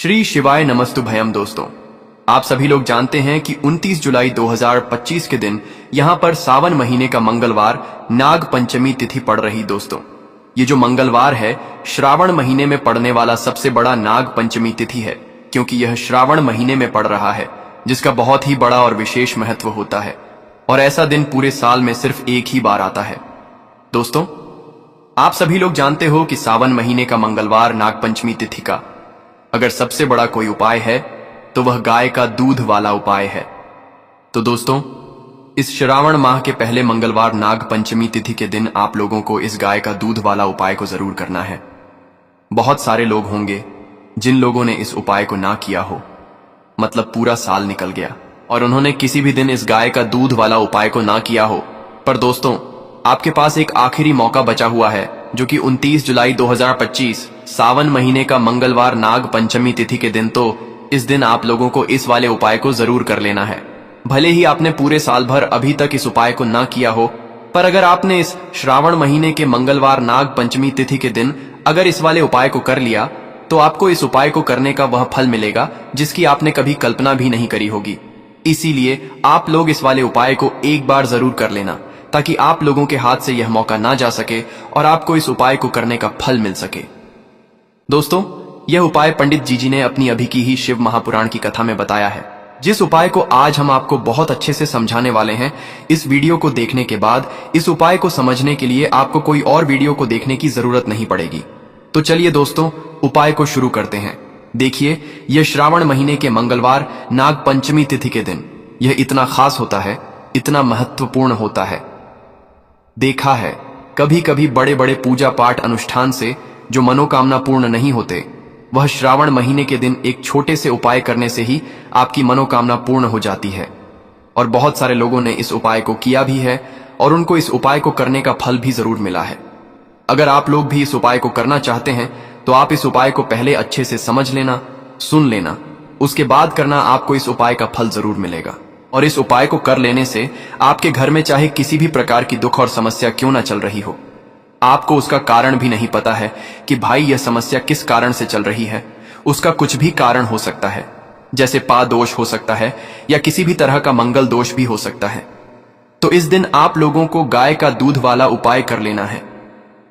श्री शिवाय नमस्तुभयम। दोस्तों, आप सभी लोग जानते हैं कि 29 जुलाई 2025 के दिन यहां पर सावन महीने का मंगलवार नाग पंचमी तिथि पड़ रही। दोस्तों, ये जो मंगलवार है श्रावण महीने में पड़ने वाला सबसे बड़ा नाग पंचमी तिथि है, क्योंकि यह श्रावण महीने में पड़ रहा है, जिसका बहुत ही बड़ा और विशेष महत्व होता है। और ऐसा दिन पूरे साल में सिर्फ एक ही बार आता है। दोस्तों, आप सभी लोग जानते हो कि सावन महीने का मंगलवार नाग पंचमी तिथि का अगर सबसे बड़ा कोई उपाय है तो वह गाय का दूध वाला उपाय है। तो दोस्तों, इस श्रावण माह के पहले मंगलवार नाग पंचमी तिथि के दिन आप लोगों को इस गाय का दूध वाला उपाय को जरूर करना है। बहुत सारे लोग होंगे जिन लोगों ने इस उपाय को ना किया हो, मतलब पूरा साल निकल गया और उन्होंने किसी भी दिन इस गाय का दूध वाला उपाय को ना किया हो। पर दोस्तों, आपके पास एक आखिरी मौका बचा हुआ है, जो कि 29 जुलाई 2025 सावन महीने का मंगलवार नाग पंचमी तिथि के दिन। तो इस दिन आप लोगों को इस वाले उपाय को जरूर कर लेना है। भले ही आपने पूरे साल भर अभी तक इस उपाय को ना किया हो, पर अगर आपने इस श्रावण महीने के मंगलवार नाग पंचमी तिथि के दिन अगर इस वाले उपाय को कर लिया, तो आपको इस उपाय को करने का वह फल मिलेगा जिसकी आपने कभी कल्पना भी नहीं करी होगी। इसीलिए आप लोग इस वाले उपाय को एक बार जरूर कर लेना, ताकि आप लोगों के हाथ से यह मौका ना जा सके और आपको इस उपाय को करने का फल मिल सके। दोस्तों, यह उपाय पंडित जी ने अपनी अभी की ही शिव महापुराण की कथा में बताया है। जिस उपाय को आज हम आपको बहुत अच्छे से समझाने वाले हैं, इस वीडियो को देखने के बाद इस उपाय को समझने के लिए आपको कोई और वीडियो को देखने की जरूरत नहीं पड़ेगी। तो चलिए दोस्तों, उपाय को शुरू करते हैं। देखिए, यह श्रावण महीने के मंगलवार नाग पंचमी तिथि के दिन यह इतना खास होता है, इतना महत्वपूर्ण होता है। देखा है कभी कभी बड़े बड़े पूजा पाठ अनुष्ठान से जो मनोकामना पूर्ण नहीं होते, वह श्रावण महीने के दिन एक छोटे से उपाय करने से ही आपकी मनोकामना पूर्ण हो जाती है। और बहुत सारे लोगों ने इस उपाय को किया भी है और उनको इस उपाय को करने का फल भी जरूर मिला है। अगर आप लोग भी इस उपाय को करना चाहते हैं तो आप इस उपाय को पहले अच्छे से समझ लेना, सुन लेना, उसके बाद करना। आपको इस उपाय का फल जरूर मिलेगा। और इस उपाय को कर लेने से आपके घर में चाहे किसी भी प्रकार की दुख और समस्या क्यों ना चल रही हो, आपको उसका कारण भी नहीं पता है कि भाई यह समस्या किस कारण से चल रही है, उसका कुछ भी कारण हो सकता है, जैसे पा दोष हो सकता है या किसी भी तरह का मंगल दोष भी हो सकता है। तो इस दिन आप लोगों को गाय का दूध वाला उपाय कर लेना है।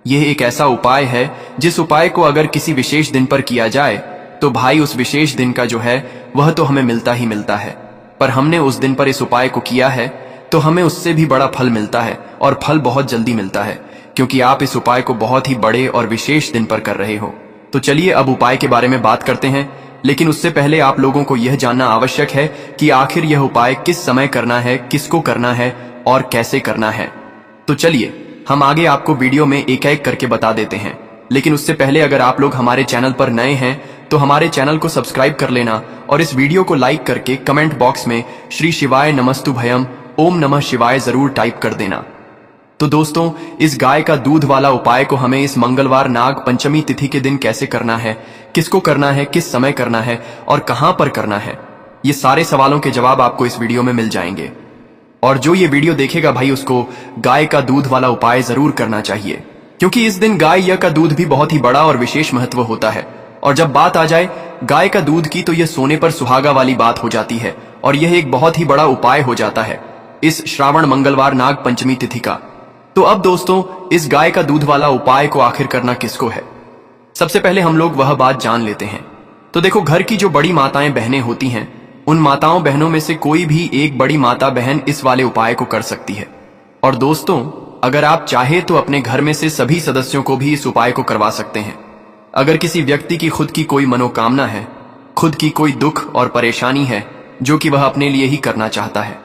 यह एक ऐसा उपाय है जिस उपाय को अगर किसी विशेष दिन पर किया जाए तो भाई उस विशेष दिन का जो है वह तो हमें मिलता ही मिलता है, पर हमने उस दिन पर इस उपाय को किया है तो हमें उससे भी बड़ा फल मिलता है, और फल बहुत जल्दी मिलता है, क्योंकि आप इस उपाय को बहुत ही बड़े और विशेष दिन पर कर रहे हो। तो चलिए अब उपाय के बारे में बात करते हैं, लेकिन उससे पहले आप लोगों को यह जानना आवश्यक है कि आखिर यह उपाय किस समय करना है, किसको करना है और कैसे करना है। तो चलिए हम आगे आपको वीडियो में एक एक करके बता देते हैं। लेकिन उससे पहले अगर आप लोग हमारे चैनल पर नए हैं तो हमारे चैनल को सब्सक्राइब कर लेना और इस वीडियो को लाइक करके कमेंट बॉक्स में श्री शिवाय नमस्तुभयम ओम नमः शिवाय जरूर टाइप कर देना। तो दोस्तों, इस गाय का दूध वाला उपाय को हमें इस मंगलवार नाग पंचमी तिथि के दिन कैसे करना है, किसको करना है, किस समय करना है और कहां पर करना है, ये सारे सवालों के जवाब आपको इस वीडियो में मिल जाएंगे। और जो ये वीडियो देखेगा भाई, उसको गाय का दूध वाला उपाय जरूर करना चाहिए, क्योंकि इस दिन गाय का दूध भी बहुत ही बड़ा और विशेष महत्व होता है। और जब बात आ जाए गाय का दूध की, तो यह सोने पर सुहागा वाली बात हो जाती है और यह एक बहुत ही बड़ा उपाय हो जाता है इस श्रावण मंगलवार नाग पंचमी तिथि का। तो अब दोस्तों, इस गाय का दूध वाला उपाय को आखिर करना किसको है, सबसे पहले हम लोग वह बात जान लेते हैं। तो देखो, घर की जो बड़ी माताएं बहनें होती हैं, उन माताओं बहनों में से कोई भी एक बड़ी माता बहन इस वाले उपाय को कर सकती है। और दोस्तों, अगर आप चाहे तो अपने घर में से सभी सदस्यों को भी इस उपाय को करवा सकते हैं। अगर किसी व्यक्ति की खुद की कोई मनोकामना है, खुद की कोई दुख और परेशानी है जो कि वह अपने लिए ही करना चाहता है,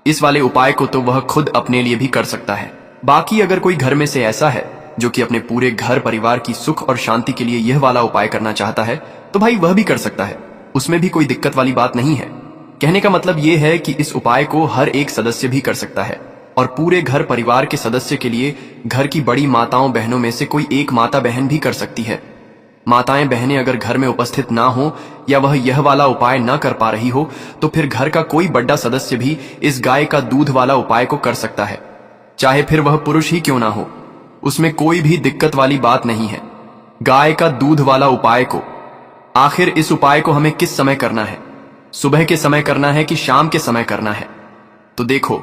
इस वाले उपाय को तो वह खुद अपने लिए भी कर सकता है। बाकी अगर कोई घर में से ऐसा है जो कि अपने पूरे घर परिवार की सुख और शांति के लिए यह वाला उपाय करना चाहता है, तो भाई वह भी कर सकता है, उसमें भी कोई दिक्कत वाली बात नहीं है। कहने का मतलब यह है कि इस उपाय को हर एक सदस्य भी कर सकता है, और पूरे घर परिवार के सदस्य के लिए घर की बड़ी माताओं बहनों में से कोई एक माता बहन भी कर सकती है। माताएं बहनें अगर घर में उपस्थित ना हो या वह यह वाला उपाय ना कर पा रही हो, तो फिर घर का कोई बड़ा सदस्य भी इस गाय का दूध वाला उपाय को कर सकता है, चाहे फिर वह पुरुष ही क्यों ना हो, उसमें कोई भी दिक्कत वाली बात नहीं है। गाय का दूध वाला उपाय को आखिर इस उपाय को हमें किस समय करना है? सुबह के समय करना है कि शाम के समय करना है? तो देखो,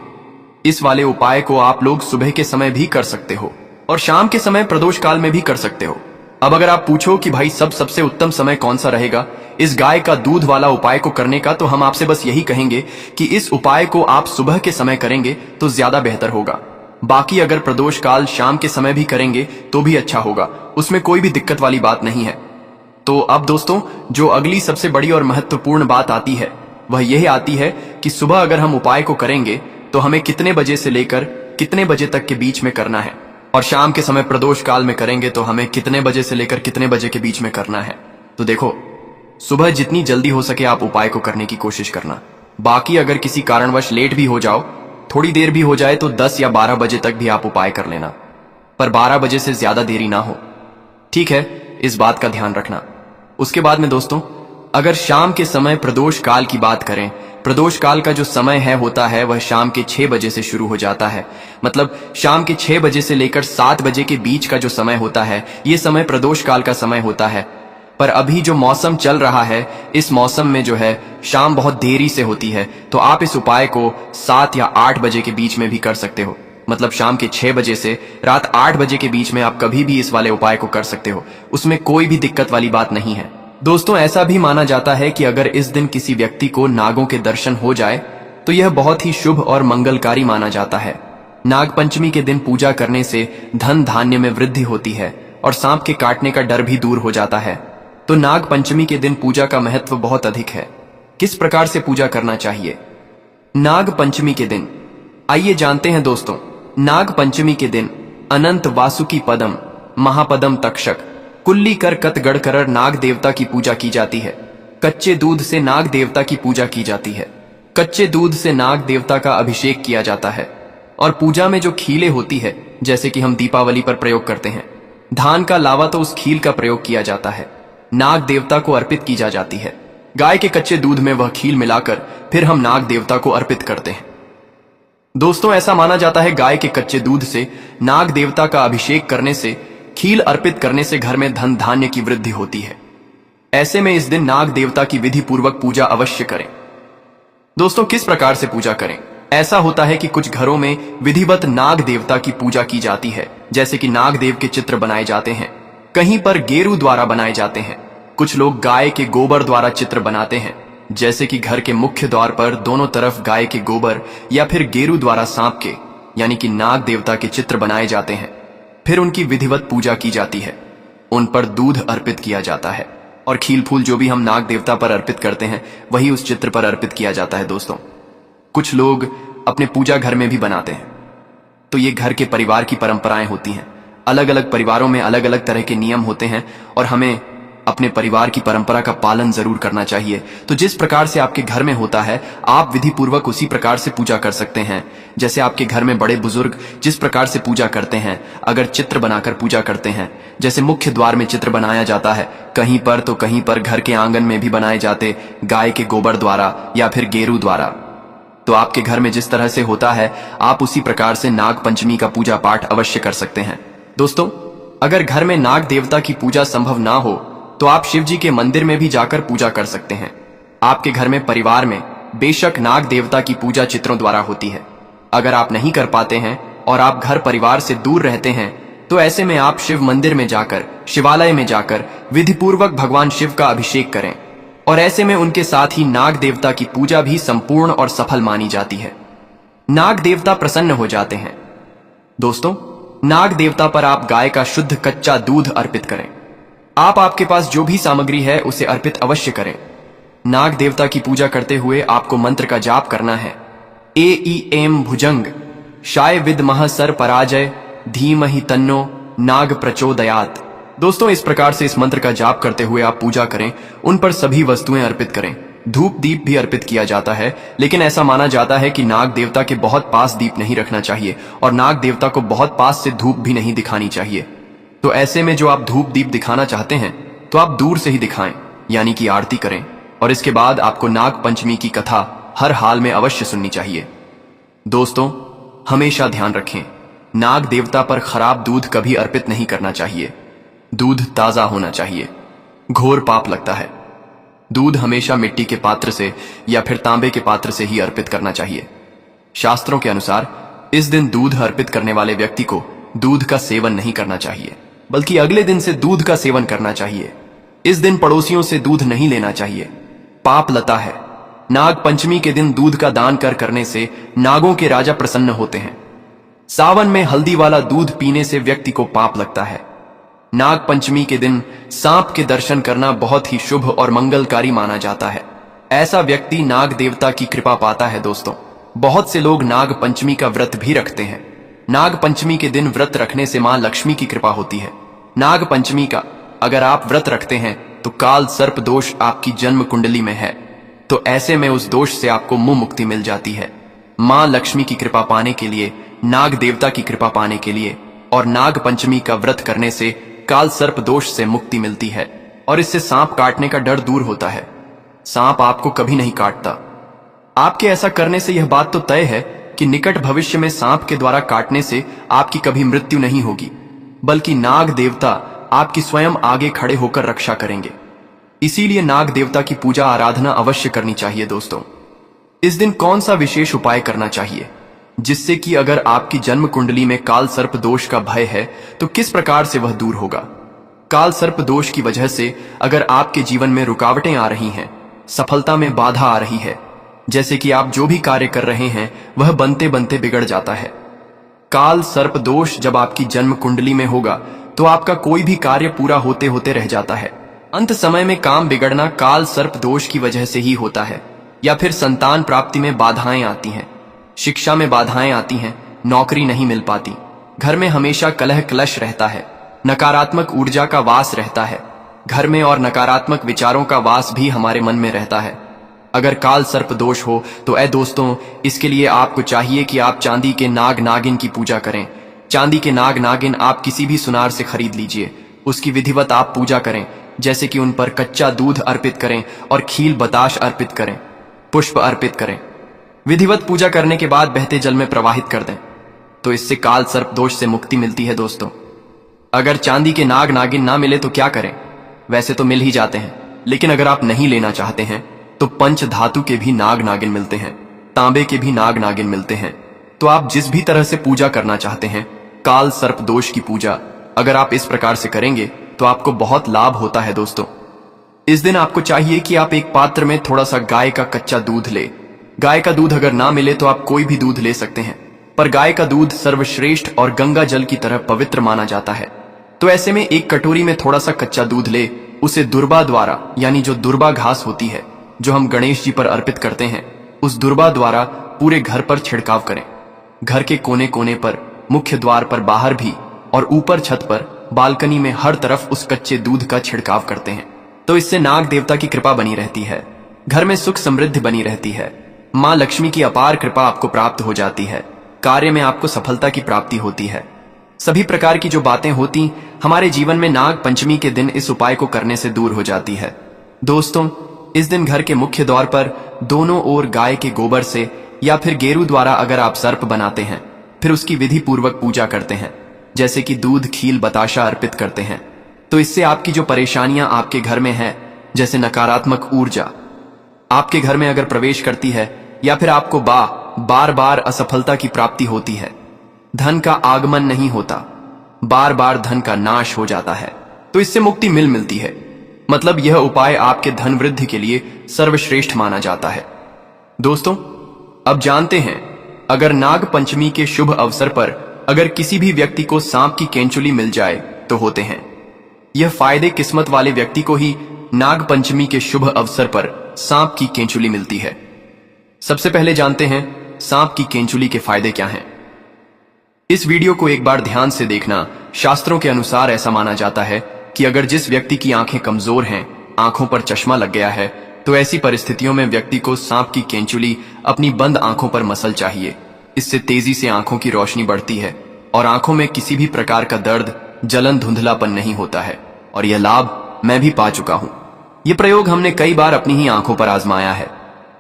इस वाले उपाय को आप लोग सुबह के समय भी कर सकते हो और शाम के समय प्रदोष काल में भी कर सकते हो। अब अगर आप पूछो कि भाई सबसे उत्तम समय कौन सा रहेगा इस गाय का दूध वाला उपाय को करने का, तो हम आपसे बस यही कहेंगे कि इस उपाय को आप सुबह के समय करेंगे तो ज्यादा बेहतर होगा। बाकी अगर प्रदोष काल शाम के समय भी करेंगे तो भी अच्छा होगा, उसमें कोई भी दिक्कत वाली बात नहीं है। तो अब दोस्तों, जो अगली सबसे बड़ी और महत्वपूर्ण बात आती है वह यह आती है कि सुबह अगर हम उपाय को करेंगे तो हमें कितने बजे से लेकर कितने बजे तक के बीच में करना है, और शाम के समय प्रदोष काल में करेंगे तो हमें कितने बजे से लेकर कितने बजे के बीच में करना है। तो देखो, सुबह जितनी जल्दी हो सके आप उपाय को करने की कोशिश करना। बाकी अगर किसी कारणवश लेट भी हो जाओ, थोड़ी देर भी हो जाए, तो 10 या 12 बजे तक भी आप उपाय कर लेना, पर 12 बजे से ज्यादा देरी ना हो, ठीक है? इस बात का ध्यान रखना। उसके बाद में दोस्तों, अगर शाम के समय प्रदोष काल की बात करें, प्रदोष काल का जो समय होता है वह शाम के 6 बजे से शुरू हो जाता है। मतलब शाम के 6 बजे से लेकर 7 बजे के बीच का जो समय होता है, यह समय प्रदोष काल का समय होता है। पर अभी जो मौसम चल रहा है, इस मौसम में जो है शाम बहुत देरी से होती है, तो आप इस उपाय को 7 या 8 बजे के बीच में भी कर सकते हो। मतलब शाम के 6 बजे से रात 8 बजे के बीच में आप कभी भी इस वाले उपाय को कर सकते हो, उसमें कोई भी दिक्कत वाली बात नहीं है। दोस्तों, ऐसा भी माना जाता है कि अगर इस दिन किसी व्यक्ति को नागों के दर्शन हो जाए तो यह बहुत ही शुभ और मंगलकारी माना जाता है। नाग पंचमी के दिन पूजा करने से धन धान्य में वृद्धि होती है और सांप के काटने का डर भी दूर हो जाता है। तो नाग पंचमी के दिन पूजा का महत्व बहुत अधिक है। किस प्रकार से पूजा करना चाहिए नाग पंचमी के दिन, आइए जानते हैं दोस्तों। नाग पंचमी के दिन अनंत वासुकी पदम महापदम तक्षक कुल्ली कर कतगढ़ करर नाग देवता की पूजा की जाती है। कच्चे दूध से नाग देवता की पूजा की जाती है। कच्चे दूध से नाग देवता का अभिषेक किया जाता है और पूजा में जो खीलें होती है, जैसे कि हम दीपावली पर प्रयोग करते हैं, धान का लावा, तो उस खील का प्रयोग किया जाता है, नाग देवता को अर्पित की जाती है। गाय के कच्चे दूध में वह खील मिलाकर फिर हम नाग देवता को अर्पित करते हैं। दोस्तों, ऐसा माना जाता है गाय के कच्चे दूध से नाग देवता का अभिषेक करने से, खील अर्पित करने से घर में धन धान्य की वृद्धि होती है। ऐसे में इस दिन नाग देवता की विधि पूर्वक पूजा अवश्य करें। दोस्तों, किस प्रकार से पूजा करें? ऐसा होता है कि कुछ घरों में विधिवत नाग देवता की पूजा की जाती है, जैसे कि नाग देव के चित्र बनाए जाते हैं, कहीं पर गेरू द्वारा बनाए जाते हैं, कुछ लोग गाय के गोबर द्वारा चित्र बनाते हैं, जैसे कि घर के मुख्य द्वार पर दोनों तरफ गाय के गोबर या फिर गेरू द्वारा सांप के यानी कि नाग देवता के चित्र बनाए जाते हैं। फिर उनकी विधिवत पूजा की जाती है, उन पर दूध अर्पित किया जाता है और खील फूल जो भी हम नाग देवता पर अर्पित करते हैं वही उस चित्र पर अर्पित किया जाता है। दोस्तों, कुछ लोग अपने पूजा घर में भी बनाते हैं, तो ये घर के परिवार की परंपराएं होती हैं। अलग अलग परिवारों में अलग अलग तरह के नियम होते हैं और हमें अपने परिवार की परंपरा का पालन जरूर करना चाहिए। तो जिस प्रकार से आपके घर में होता है, आप विधि पूर्वक उसी प्रकार से पूजा कर सकते हैं। जैसे आपके घर में बड़े बुजुर्ग जिस प्रकार से पूजा करते हैं, अगर चित्र बनाकर पूजा करते हैं, जैसे मुख्य द्वार में चित्र बनाया जाता है, कहीं पर तो कहीं पर घर के आंगन में भी बनाए जाते गाय के गोबर द्वारा या फिर गेरू द्वारा। तो आपके घर में जिस तरह से होता है, आप उसी प्रकार से नाग पंचमी का पूजा पाठ अवश्य कर सकते हैं। दोस्तों, अगर घर में नाग देवता की पूजा संभव ना हो तो आप शिव जी के मंदिर में भी जाकर पूजा कर सकते हैं। आपके घर में परिवार में बेशक नाग देवता की पूजा चित्रों द्वारा होती है। अगर आप नहीं कर पाते हैं और आप घर परिवार से दूर रहते हैं, तो ऐसे में आप शिव मंदिर में जाकर, शिवालय में जाकर विधिपूर्वक भगवान शिव का अभिषेक करें और ऐसे में उनके साथ ही नाग देवता की पूजा भी संपूर्ण और सफल मानी जाती है। नाग देवता प्रसन्न हो जाते हैं। दोस्तों, नाग देवता पर आप गाय का शुद्ध कच्चा दूध अर्पित करें। आप आपके पास जो भी सामग्री है उसे अर्पित अवश्य करें। नाग देवता की पूजा करते हुए आपको मंत्र का जाप करना है। एम भुजंग शाय विद्मः सर पराजय धीमहि तन्नो नाग प्रचोदयात। दोस्तों, इस प्रकार से इस मंत्र का जाप करते हुए आप पूजा करें, उन पर सभी वस्तुएं अर्पित करें। धूप दीप भी अर्पित किया जाता है, लेकिन ऐसा माना जाता है कि नाग देवता के बहुत पास दीप नहीं रखना चाहिए और नाग देवता को बहुत पास से धूप भी नहीं दिखानी चाहिए। तो ऐसे में जो आप धूप दीप दिखाना चाहते हैं तो आप दूर से ही दिखाएं, यानी कि आरती करें, और इसके बाद आपको नाग पंचमी की कथा हर हाल में अवश्य सुननी चाहिए। दोस्तों, हमेशा ध्यान रखें, नाग देवता पर खराब दूध कभी अर्पित नहीं करना चाहिए। दूध ताजा होना चाहिए। घोर पाप लगता है। दूध हमेशा मिट्टी के पात्र से या फिर तांबे के पात्र से ही अर्पित करना चाहिए। शास्त्रों के अनुसार इस दिन दूध अर्पित करने वाले व्यक्ति को दूध का सेवन नहीं करना चाहिए, बल्कि अगले दिन से दूध का सेवन करना चाहिए। इस दिन पड़ोसियों से दूध नहीं लेना चाहिए, पाप लता है। नाग पंचमी के दिन दूध का दान करने से नागों के राजा प्रसन्न होते हैं। सावन में हल्दी वाला दूध पीने से व्यक्ति को पाप लगता है। नाग पंचमी के दिन सांप के दर्शन करना बहुत ही शुभ और मंगलकारी माना जाता है। ऐसा व्यक्ति नाग देवता की कृपा पाता है। दोस्तों, बहुत से लोग नाग पंचमी का व्रत भी रखते हैं। नाग पंचमी के दिन व्रत रखने से मां लक्ष्मी की कृपा होती है। नाग पंचमी का अगर आप व्रत रखते हैं तो काल सर्प दोष आपकी जन्म कुंडली में है, तो ऐसे में उस दोष से आपको मुंह मुक्ति मिल जाती है। मां लक्ष्मी की कृपा पाने के लिए, नाग देवता की कृपा पाने के लिए और नाग पंचमी का व्रत करने से काल सर्प दोष से मुक्ति मिलती है और इससे सांप काटने का डर दूर होता है। सांप आपको कभी नहीं काटता। आपके ऐसा करने से यह बात तो तय है कि निकट भविष्य में सांप के द्वारा काटने से आपकी कभी मृत्यु नहीं होगी, बल्कि नाग देवता आपकी स्वयं आगे खड़े होकर रक्षा करेंगे। इसीलिए नाग देवता की पूजा आराधना अवश्य करनी चाहिए। दोस्तों, इस दिन कौन सा विशेष उपाय करना चाहिए जिससे कि अगर आपकी जन्म कुंडली में काल सर्प दोष का भय है तो किस प्रकार से वह दूर होगा? काल सर्प दोष की वजह से अगर आपके जीवन में रुकावटें आ रही हैं, सफलता में बाधा आ रही है, जैसे कि आप जो भी कार्य कर रहे हैं वह बनते बनते बिगड़ जाता है। काल सर्प दोष जब आपकी जन्म कुंडली में होगा तो आपका कोई भी कार्य पूरा होते होते रह जाता है। अंत समय में काम बिगड़ना काल सर्प दोष की वजह से ही होता है, या फिर संतान प्राप्ति में बाधाएं आती हैं, शिक्षा में बाधाएं आती हैं, नौकरी नहीं मिल पाती, घर में हमेशा कलह क्लेश रहता है, नकारात्मक ऊर्जा का वास रहता है, घर में और नकारात्मक विचारों का वास भी हमारे मन में रहता है। अगर काल सर्प दोष हो तो दोस्तों, इसके लिए आपको चाहिए कि आप चांदी के नाग नागिन की पूजा करें। चांदी के नाग नागिन आप किसी भी सुनार से खरीद लीजिए, उसकी विधिवत आप पूजा करें, जैसे कि उन पर कच्चा दूध अर्पित करें और खील बताश अर्पित करें, पुष्प अर्पित करें। विधिवत पूजा करने के बाद बहते जल में प्रवाहित कर दें, तो इससे काल सर्प दोष से मुक्ति मिलती है। दोस्तों, अगर चांदी के नाग नागिन ना मिले तो क्या करें? वैसे तो मिल ही जाते हैं, लेकिन अगर आप नहीं लेना चाहते हैं तो पंच धातु के भी नाग नागिन मिलते हैं, तांबे के भी नाग नागिन मिलते हैं। तो आप जिस भी तरह से पूजा करना चाहते हैं, काल सर्प दोष की पूजा अगर आप इस प्रकार से करेंगे तो आपको बहुत लाभ होता है। दोस्तों, इस दिन आपको चाहिए कि आप एक पात्र में थोड़ा सा गाय का कच्चा दूध ले। गाय का दूध अगर ना मिले तो आप कोई भी दूध ले सकते हैं, पर गाय का दूध सर्वश्रेष्ठ और गंगा जल की तरह पवित्र माना जाता है। तो ऐसे में एक कटोरी में थोड़ा सा कच्चा दूध ले, उसे दुर्बा द्वारा, यानी जो दुर्बा घास होती है जो हम गणेश जी पर अर्पित करते हैं, उस दुर्बा द्वारा पूरे घर पर छिड़काव करें। घर के कोने कोने पर, मुख्य द्वार पर, बाहर भी और ऊपर छत पर, बालकनी में हर तरफ उस कच्चे दूध का छिड़काव करते हैं। तो इससे नाग देवता की कृपा बनी रहती है, घर में सुख समृद्धि बनी रहती है, मां लक्ष्मी की अपार कृपा आपको प्राप्त हो जाती है, कार्य में आपको सफलता की प्राप्ति होती है। सभी प्रकार की जो बातें होती हमारे जीवन में नाग पंचमी के दिन इस उपाय को करने से दूर हो जाती है। दोस्तों, इस दिन घर के मुख्य द्वार पर दोनों ओर गाय के गोबर से या फिर गेरू द्वारा अगर आप सर्प बनाते हैं, फिर उसकी विधि पूर्वक पूजा करते हैं, जैसे कि दूध खील बताशा अर्पित करते हैं, तो इससे आपकी जो परेशानियां आपके घर में है, जैसे नकारात्मक ऊर्जा आपके घर में अगर प्रवेश करती है, या फिर आपको बार बार असफलता की प्राप्ति होती है, धन का आगमन नहीं होता, बार बार धन का नाश हो जाता है, तो इससे मुक्ति मिलती है। मतलब यह उपाय आपके धन वृद्धि के लिए सर्वश्रेष्ठ माना जाता है। दोस्तों, अब जानते हैं, अगर नाग पंचमी के शुभ अवसर पर अगर किसी भी व्यक्ति को सांप की केंचुली मिल जाए तो होते हैं। यह फायदे किस्मत वाले व्यक्ति को ही नाग पंचमी के शुभ अवसर पर सांप की केंचुली मिलती है। सबसे पहले जानते हैं सांप की केंचुली के फायदे क्या हैं। इस वीडियो को एक बार ध्यान से देखना। शास्त्रों के अनुसार ऐसा माना जाता है कि अगर जिस व्यक्ति की आंखें कमजोर हैं, आंखों पर चश्मा लग गया है, तो ऐसी परिस्थितियों में व्यक्ति को सांप की केंचुली अपनी बंद आंखों पर मसल चाहिए। इससे तेजी से आंखों की रोशनी बढ़ती है और आंखों में किसी भी प्रकार का दर्द, जलन, धुंधलापन नहीं होता है। और यह लाभ मैं भी पा चुका हूं। यह प्रयोग हमने कई बार अपनी ही आंखों पर आजमाया है।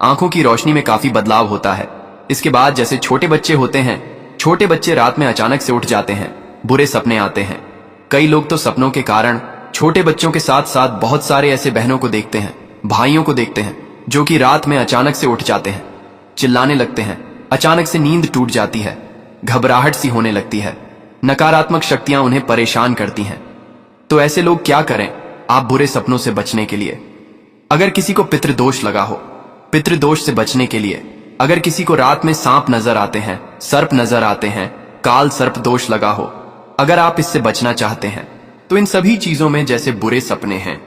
आंखों की रोशनी में काफी बदलाव होता है। इसके बाद जैसे छोटे बच्चे होते हैं, छोटे बच्चे रात में अचानक से उठ जाते हैं, बुरे सपने आते हैं। कई लोग तो सपनों के कारण छोटे बच्चों के साथ साथ बहुत सारे ऐसे बहनों को देखते हैं भाइयों को देखते हैं जो कि रात में अचानक से उठ जाते हैं, चिल्लाने लगते हैं, अचानक से नींद टूट जाती है, घबराहट सी होने लगती है, नकारात्मक शक्तियां उन्हें परेशान करती हैं। तो ऐसे लोग क्या करें आप बुरे सपनों से बचने के लिए? अगर किसी को पितृदोष लगा हो, पितृदोष से बचने के लिए अगर किसी को रात में सांप नजर आते हैं, सर्प नजर आते हैं, काल सर्प दोष लगा हो, अगर आप इससे बचना चाहते हैं तो इन सभी चीजों में जैसे बुरे सपने हैं,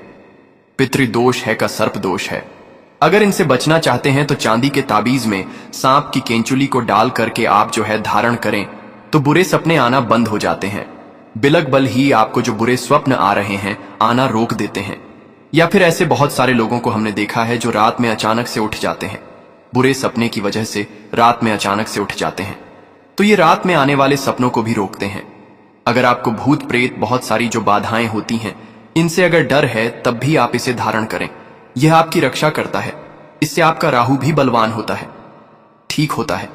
पितृदोष है का सर्प दोष है, अगर इनसे बचना चाहते हैं तो चांदी के ताबीज में सांप की केंचुली को डाल करके आप जो है धारण करें तो बुरे सपने आना बंद हो जाते हैं। बिलक बल ही आपको जो बुरे स्वप्न आ रहे हैं आना रोक देते हैं। या फिर ऐसे बहुत सारे लोगों को हमने देखा है जो रात में अचानक से उठ जाते हैं, बुरे सपने की वजह से रात में अचानक से उठ जाते हैं। तो ये रात में आने वाले सपनों को भी रोकते हैं। अगर आपको भूत प्रेत बहुत सारी जो बाधाएं होती हैं इनसे अगर डर है तब भी आप इसे धारण करें, यह आपकी रक्षा करता है। इससे आपका राहु भी बलवान होता है, ठीक होता है।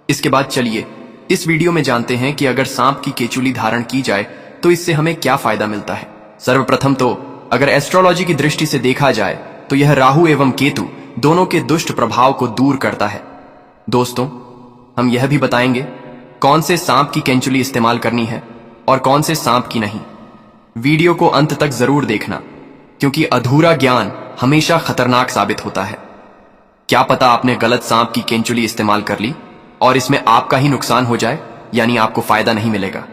इसके बाद चलिए इस वीडियो में जानते हैं कि अगर सांप की केचुली धारण की जाए तो इससे हमें क्या फायदा मिलता है। सर्वप्रथम तो अगर एस्ट्रोलॉजी की दृष्टि से देखा जाए तो यह राहु एवं केतु दोनों के दुष्ट प्रभाव को दूर करता है। दोस्तों, हम यह भी बताएंगे कौन से सांप की केंचुली इस्तेमाल करनी है और कौन से सांप की नहीं। वीडियो को अंत तक जरूर देखना, क्योंकि अधूरा ज्ञान हमेशा खतरनाक साबित होता है। क्या पता आपने गलत सांप की केंचुली इस्तेमाल कर ली और इसमें आपका ही नुकसान हो जाए, यानी आपको फायदा नहीं मिलेगा।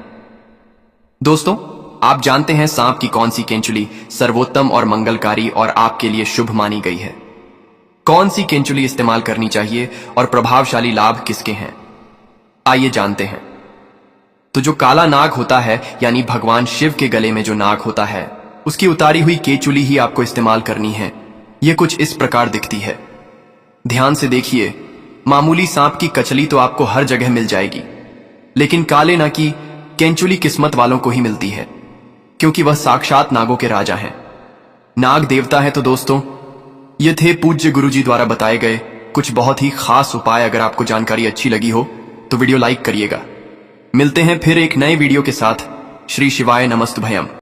दोस्तों, आप जानते हैं सांप की कौन सी केंचुली सर्वोत्तम और मंगलकारी और आपके लिए शुभ मानी गई है। कौन सी केंचुली इस्तेमाल करनी चाहिए और प्रभावशाली लाभ किसके हैं, आइए जानते हैं। तो जो काला नाग होता है, यानी भगवान शिव के गले में जो नाग होता है, उसकी उतारी हुई केचुली ही आपको इस्तेमाल करनी है। यह कुछ इस प्रकार दिखती है, ध्यान से देखिए। मामूली सांप की कचली तो आपको हर जगह मिल जाएगी, लेकिन काले नाग की केंचुली किस्मत वालों को ही मिलती है, क्योंकि वह साक्षात नागों के राजा हैं, नाग देवता है। तो दोस्तों, ये थे पूज्य गुरुजी द्वारा बताए गए कुछ बहुत ही खास उपाय। अगर आपको जानकारी अच्छी लगी हो तो वीडियो लाइक करिएगा। मिलते हैं फिर एक नए वीडियो के साथ। श्री शिवाय नमस्तुभयम।